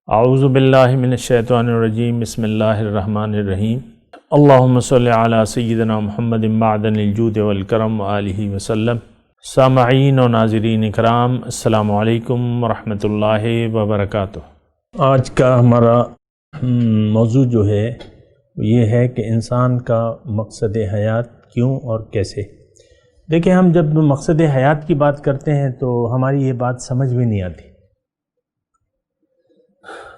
اعوذ باللہ من الشیطان الرجیم بسم اللہ الرحمن الرحیم اللہم صلی علی سیدنا محمد معدن الجود والکرم وآلہ وسلم۔ سامعین و ناظرین اکرام، السلام علیکم ورحمۃ اللہ وبرکاتہ۔ آج کا ہمارا موضوع جو ہے یہ ہے کہ انسان کا مقصد حیات کیوں اور کیسے۔ دیکھیں، ہم جب مقصد حیات کی بات کرتے ہیں تو ہماری یہ بات سمجھ میں نہیں آتی،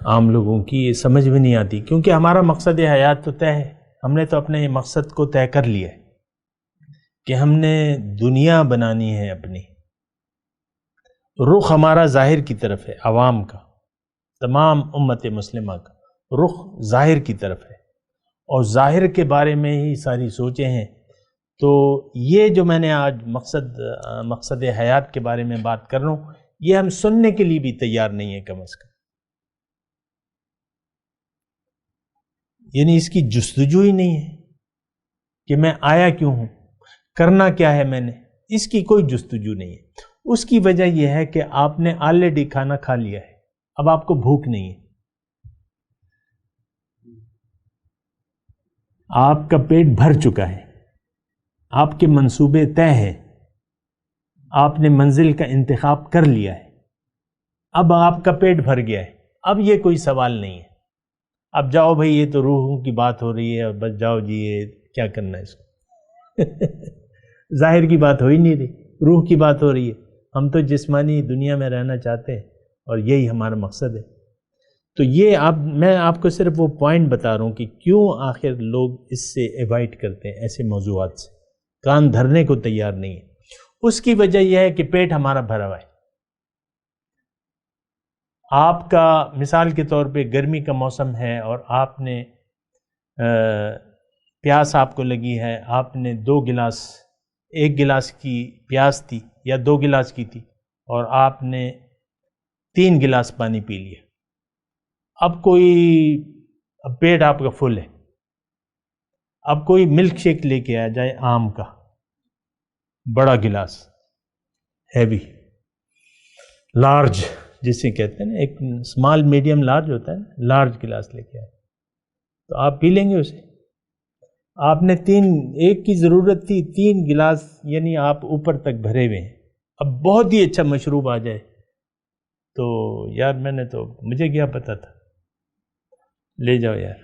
عام لوگوں کی یہ سمجھ میں نہیں آتی، کیونکہ ہمارا مقصد حیات تو طے ہے۔ ہم نے تو اپنے مقصد کو طے کر لیا ہے کہ ہم نے دنیا بنانی ہے، اپنی رخ ہمارا ظاہر کی طرف ہے، عوام کا، تمام امت مسلمہ کا رخ ظاہر کی طرف ہے، اور ظاہر کے بارے میں ہی ساری سوچیں ہیں۔ تو یہ جو میں نے آج مقصد حیات کے بارے میں بات کر رہا ہوں، یہ ہم سننے کے لیے بھی تیار نہیں ہے، کم از کم، یعنی اس کی جستجو ہی نہیں ہے کہ میں آیا کیوں ہوں، کرنا کیا ہے میں نے، اس کی کوئی جستجو نہیں ہے۔ اس کی وجہ یہ ہے کہ آپ نے آلریڈی کھانا کھا لیا ہے، اب آپ کو بھوک نہیں ہے، آپ کا پیٹ بھر چکا ہے، آپ کے منصوبے طے ہیں، آپ نے منزل کا انتخاب کر لیا ہے، اب آپ کا پیٹ بھر گیا ہے، اب یہ کوئی سوال نہیں ہے۔ اب جاؤ بھئی، یہ تو روحوں کی بات ہو رہی ہے، بس جاؤ جی، یہ کیا کرنا ہے اس کو ظاہر کی بات ہو ہی نہیں رہی، روح کی بات ہو رہی ہے۔ ہم تو جسمانی دنیا میں رہنا چاہتے ہیں، اور یہی ہمارا مقصد ہے۔ تو یہ میں آپ کو صرف وہ پوائنٹ بتا رہا ہوں کہ کیوں آخر لوگ اس سے ایوائڈ کرتے ہیں، ایسے موضوعات سے کان دھرنے کو تیار نہیں ہے۔ اس کی وجہ یہ ہے کہ پیٹ ہمارا بھرا ہوا ہے۔ آپ کا مثال کے طور پہ گرمی کا موسم ہے، اور آپ نے پیاس آپ کو لگی ہے، آپ نے ایک گلاس کی پیاس تھی یا 2 گلاس کی تھی، اور آپ نے 3 گلاس پانی پی لیا۔ اب پیٹ آپ کا فل ہے، اب کوئی ملک شیک لے کے آ جائے، آم کا بڑا گلاس، ہیوی، لارج جسے کہتے ہیں نا، ایک اسمال میڈیم لارج ہوتا ہے نا، لارج گلاس لے کے آئے تو آپ پی لیں گے اسے۔ آپ نے ایک کی ضرورت تھی، 3 گلاس، یعنی آپ اوپر تک بھرے ہوئے ہیں۔ اب بہت ہی اچھا مشروب آ جائے تو یار مجھے کیا پتا تھا، لے جاؤ یار۔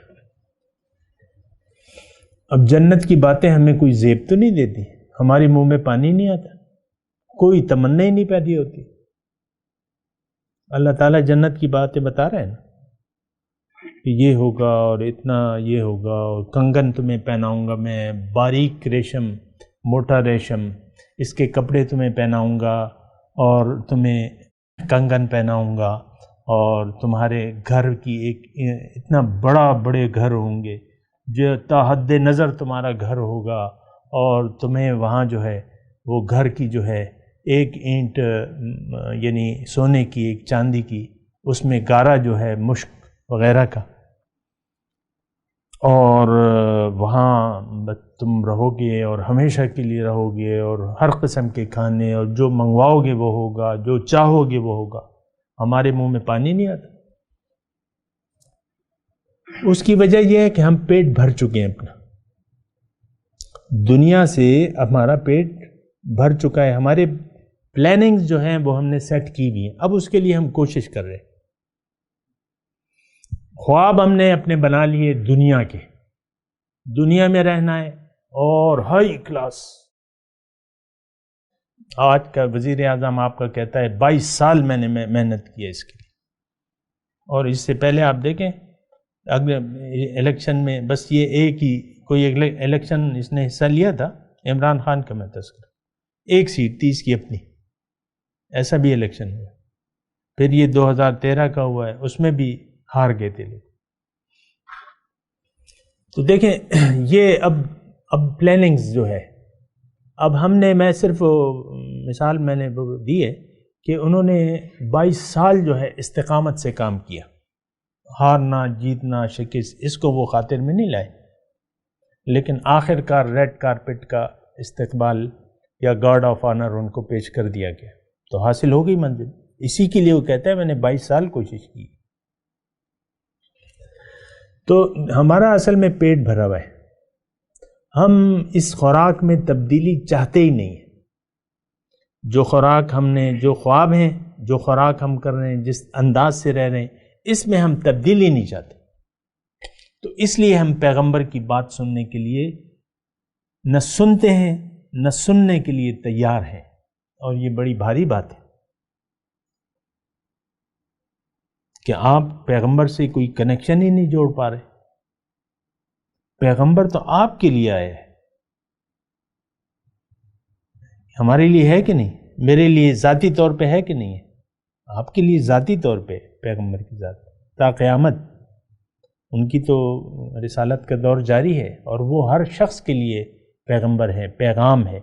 اب جنت کی باتیں ہمیں کوئی زیب تو نہیں دیتی، ہمارے منہ میں پانی نہیں آتا، کوئی تمنا ہی نہیں پیدا ہوتی۔ اللہ تعالیٰ جنت کی باتیں بتا رہے ہیں نا کہ یہ ہوگا اور اتنا یہ ہوگا، اور کنگن تمہیں پہناؤں گا میں، باریک ریشم، موٹا ریشم، اس کے کپڑے تمہیں پہناؤں گا، اور تمہیں کنگن پہناؤں گا، اور تمہارے گھر کی اتنا بڑے گھر ہوں گے، جو تا حد نظر تمہارا گھر ہوگا، اور تمہیں وہاں جو ہے وہ گھر کی جو ہے ایک اینٹ، یعنی سونے کی، ایک چاندی کی، اس میں گارا جو ہے مشک وغیرہ کا، اور وہاں تم رہو گے اور ہمیشہ کے لیے رہو گے، اور ہر قسم کے کھانے، اور جو منگواؤ گے وہ ہوگا، جو چاہو گے وہ ہوگا۔ ہمارے منہ میں پانی نہیں آتا۔ اس کی وجہ یہ ہے کہ ہم پیٹ بھر چکے ہیں، اپنا دنیا سے ہمارا پیٹ بھر چکا ہے۔ ہمارے پلاننگز جو ہیں وہ ہم نے سیٹ کی ہوئی ہیں، اب اس کے لیے ہم کوشش کر رہے ہیں۔ خواب ہم نے اپنے بنا لیے دنیا کے، دنیا میں رہنا ہے، اور ہائی کلاس۔ آج کا وزیر اعظم آپ کا کہتا ہے 22 سال میں نے محنت کی ہے اس کے لیے، اور اس سے پہلے آپ دیکھیں الیکشن میں بس یہ کوئی الیکشن اس نے حصہ لیا تھا، عمران خان کا میں تذکرہ، 1 سیٹ تھی اس کی اپنی، ایسا بھی الیکشن ہوا۔ پھر یہ 2013 کا ہوا ہے، اس میں بھی ہار گئے تھے لوگ۔ تو دیکھیں یہ اب پلاننگز جو ہے، اب میں صرف مثال میں نے دی ہے کہ انہوں نے 22 سال جو ہے استقامت سے کام کیا، ہارنا، جیتنا، شکست، اس کو وہ خاطر میں نہیں لائے، لیکن آخر کار ریڈ کارپٹ کا استقبال یا گارڈ آف آنر ان کو پیش کر دیا گیا، تو حاصل ہو گئی منزل۔ اسی کے لیے وہ کہتا ہے میں نے 22 سال کوشش کی۔ تو ہمارا اصل میں پیٹ بھرا ہوا ہے، ہم اس خوراک میں تبدیلی چاہتے ہی نہیں ہیں۔ جو خوراک ہم نے، جو خواب ہیں، جو خوراک ہم کر رہے ہیں، جس انداز سے رہ رہے ہیں، اس میں ہم تبدیلی نہیں چاہتے۔ تو اس لیے ہم پیغمبر کی بات سننے کے لیے نہ سنتے ہیں، نہ سننے کے لیے تیار ہیں، اور یہ بڑی بھاری بات ہے کہ آپ پیغمبر سے کوئی کنیکشن ہی نہیں جوڑ پا رہے۔ پیغمبر تو آپ کے لیے آیا ہے، ہمارے لیے ہے کہ نہیں؟ میرے لیے ذاتی طور پہ ہے کہ نہیں ہے؟ آپ کے لیے ذاتی طور پہ پیغمبر کی ذات تا قیامت ان کی تو رسالت کا دور جاری ہے، اور وہ ہر شخص کے لیے پیغمبر ہے، پیغام ہے۔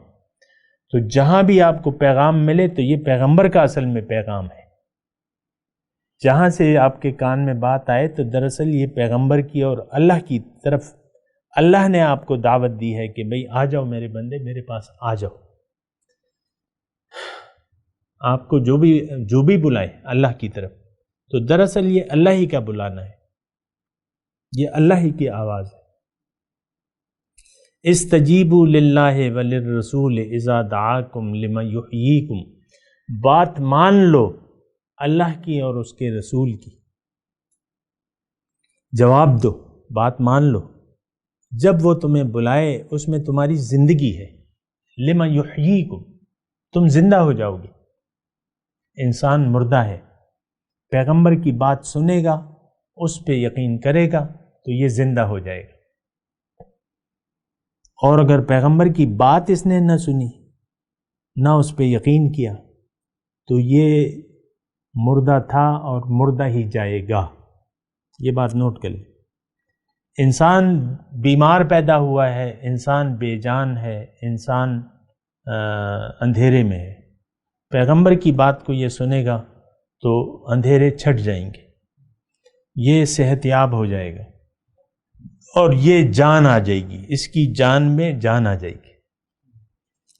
تو جہاں بھی آپ کو پیغام ملے تو یہ پیغمبر کا اصل میں پیغام ہے۔ جہاں سے آپ کے کان میں بات آئے تو دراصل یہ پیغمبر کی اور اللہ کی طرف اللہ نے آپ کو دعوت دی ہے کہ بھئی آ جاؤ میرے بندے، میرے پاس آ جاؤ۔ آپ کو جو بھی بلائے اللہ کی طرف، تو دراصل یہ اللہ ہی کا بلانا ہے، یہ اللہ ہی کی آواز ہے۔ استجیبوا للہ وللرسول اذا دعاکم لما یحییکم، بات مان لو اللہ کی اور اس کے رسول کی، جواب دو، بات مان لو جب وہ تمہیں بلائے، اس میں تمہاری زندگی ہے۔ لما یحییکم، تم زندہ ہو جاؤ گے۔ انسان مردہ ہے، پیغمبر کی بات سنے گا، اس پہ یقین کرے گا تو یہ زندہ ہو جائے گا۔ اور اگر پیغمبر کی بات اس نے نہ سنی، نہ اس پہ یقین کیا، تو یہ مردہ تھا اور مردہ ہی جائے گا۔ یہ بات نوٹ کر لیں۔ انسان بیمار پیدا ہوا ہے، انسان بے جان ہے، انسان اندھیرے میں ہے۔ پیغمبر کی بات کو یہ سنے گا تو اندھیرے چھٹ جائیں گے، یہ صحت یاب ہو جائے گا، اور یہ جان آ جائے گی، اس کی جان میں جان آ جائے گی۔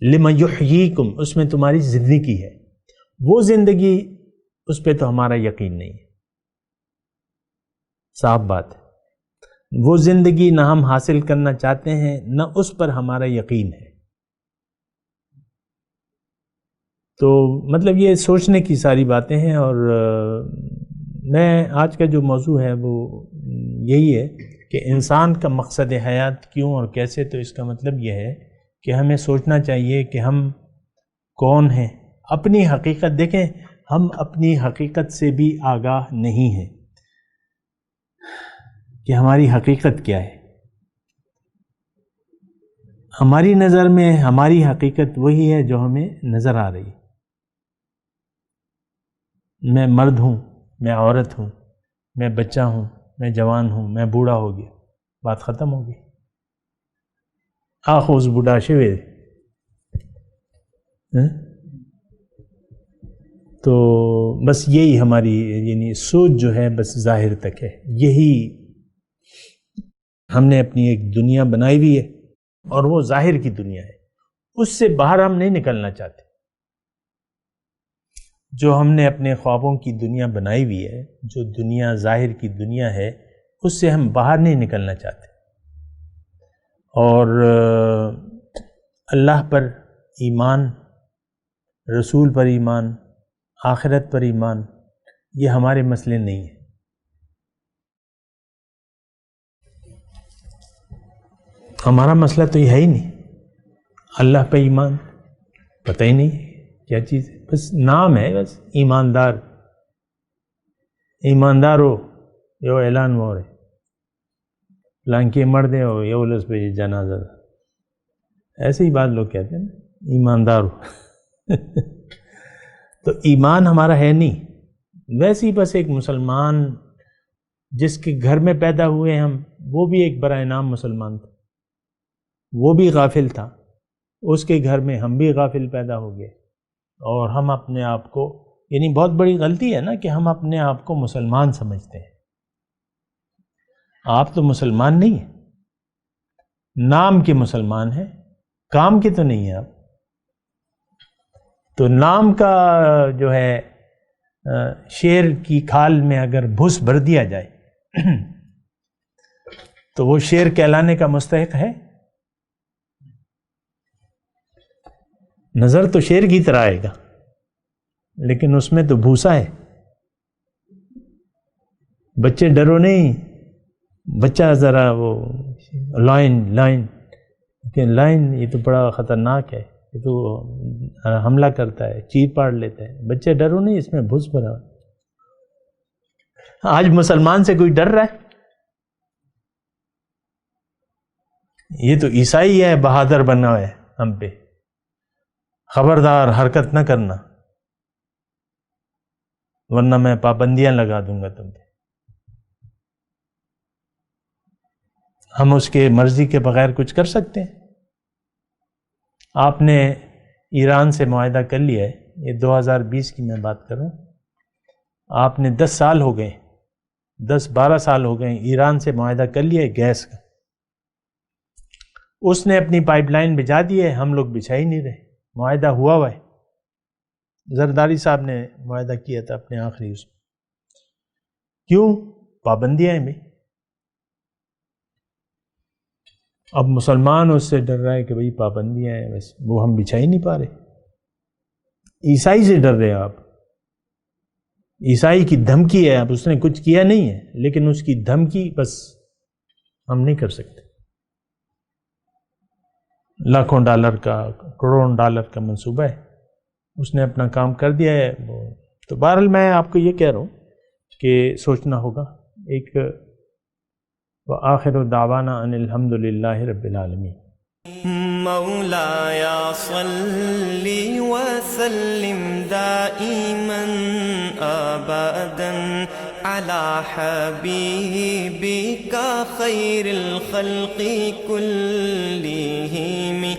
لما یحییکم، اس میں تمہاری زندگی ہے۔ وہ زندگی، اس پہ تو ہمارا یقین نہیں ہے، صاف بات ہے۔ وہ زندگی نہ ہم حاصل کرنا چاہتے ہیں، نہ اس پر ہمارا یقین ہے۔ تو مطلب یہ سوچنے کی ساری باتیں ہیں، اور میں آج کا جو موضوع ہے وہ یہی ہے کہ انسان کا مقصد حیات کیوں اور کیسے۔ تو اس کا مطلب یہ ہے کہ ہمیں سوچنا چاہیے کہ ہم کون ہیں، اپنی حقیقت دیکھیں۔ ہم اپنی حقیقت سے بھی آگاہ نہیں ہیں کہ ہماری حقیقت کیا ہے۔ ہماری نظر میں ہماری حقیقت وہی ہے جو ہمیں نظر آ رہی ہے۔ میں مرد ہوں، میں عورت ہوں، میں بچہ ہوں، میں جوان ہوں، میں بوڑھا ہو گیا، بات ختم ہو گئی۔ آخوز بوڑھا شوے۔ تو بس یہی ہماری یعنی سوچ جو ہے بس ظاہر تک ہے۔ یہی ہم نے اپنی ایک دنیا بنائی ہوئی ہے، اور وہ ظاہر کی دنیا ہے، اس سے باہر ہم نہیں نکلنا چاہتے۔ جو ہم نے اپنے خوابوں کی دنیا بنائی ہوئی ہے، جو دنیا ظاہر کی دنیا ہے، اس سے ہم باہر نہیں نکلنا چاہتے۔ اور اللہ پر ایمان، رسول پر ایمان، آخرت پر ایمان، یہ ہمارے مسئلے نہیں ہیں۔ ہمارا مسئلہ تو یہ ہے ہی نہیں۔ اللہ پہ ایمان پتہ ہی نہیں کیا چیز ہے، بس نام ہے، بس ایماندار، ایماندارو یہ اعلان ہو رہے لانکے مردے ہو یہ ولس پہ جنازہ، ایسے ہی بات لوگ کہتے ہیں نا، ایماندارو۔ تو ایمان ہمارا ہے نہیں، ویسے ہی بس ایک مسلمان جس کے گھر میں پیدا ہوئے ہم، وہ بھی ایک برائے نام مسلمان تھا، وہ بھی غافل تھا، اس کے گھر میں ہم بھی غافل پیدا ہو گئے، اور ہم اپنے آپ کو، یعنی بہت بڑی غلطی ہے نا کہ ہم اپنے آپ کو مسلمان سمجھتے ہیں۔ آپ تو مسلمان نہیں ہیں، نام کے مسلمان ہیں، کام کے تو نہیں ہیں آپ۔ تو نام کا جو ہے شیر کی کھال میں اگر بھس بھر دیا جائے تو وہ شیر کہلانے کا مستحق ہے؟ نظر تو شیر کی طرح آئے گا، لیکن اس میں تو بھوسا ہے۔ بچے ڈرو نہیں، بچہ ذرا وہ لائن کہ لائن یہ تو بڑا خطرناک ہے، یہ تو حملہ کرتا ہے، چیر پاڑ لیتا ہے۔ بچے ڈرو نہیں، اس میں بھوس بھرا۔ آج مسلمان سے کوئی ڈر رہا ہے؟ یہ تو عیسائی ہے، بہادر بنا ہے ہم پہ، خبردار حرکت نہ کرنا ورنہ میں پابندیاں لگا دوں گا تم پہ۔ ہم اس کے مرضی کے بغیر کچھ کر سکتے ہیں؟ آپ نے ایران سے معاہدہ کر لیا ہے، یہ 2020 کی میں بات کر رہا ہوں، آپ نے 10 سال ہو گئے، 10-12 سال ہو گئے ایران سے معاہدہ کر لیا ہے گیس کا۔ اس نے اپنی پائپ لائن بچھا دی ہے، ہم لوگ بچھا ہی نہیں رہے۔ معاہدہ ہوا ہے، زرداری صاحب نے معاہدہ کیا تھا اپنے آخری اس میں۔ کیوں؟ پابندیاں ہیں بھائی۔ اب مسلمان اس سے ڈر رہا ہے کہ بھئی پابندیاں ہیں، بس وہ ہم بچھا ہی نہیں پا رہے۔ عیسائی سے ڈر رہے آپ، عیسائی کی دھمکی ہے، اب اس نے کچھ کیا نہیں ہے لیکن اس کی دھمکی بس ہم نہیں کر سکتے۔ لاکھوں ڈالر کا، کروڑوں ڈالر کا منصوبہ ہے، اس نے اپنا کام کر دیا ہے۔ تو بہرحال میں آپ کو یہ کہہ رہا ہوں کہ سوچنا ہوگا۔ ایک وآخر دعوانا ان الحمد للہ رب العالمین۔ مولاي صل وسلم دائما ابدا على حبيبك خير الخلق كلهم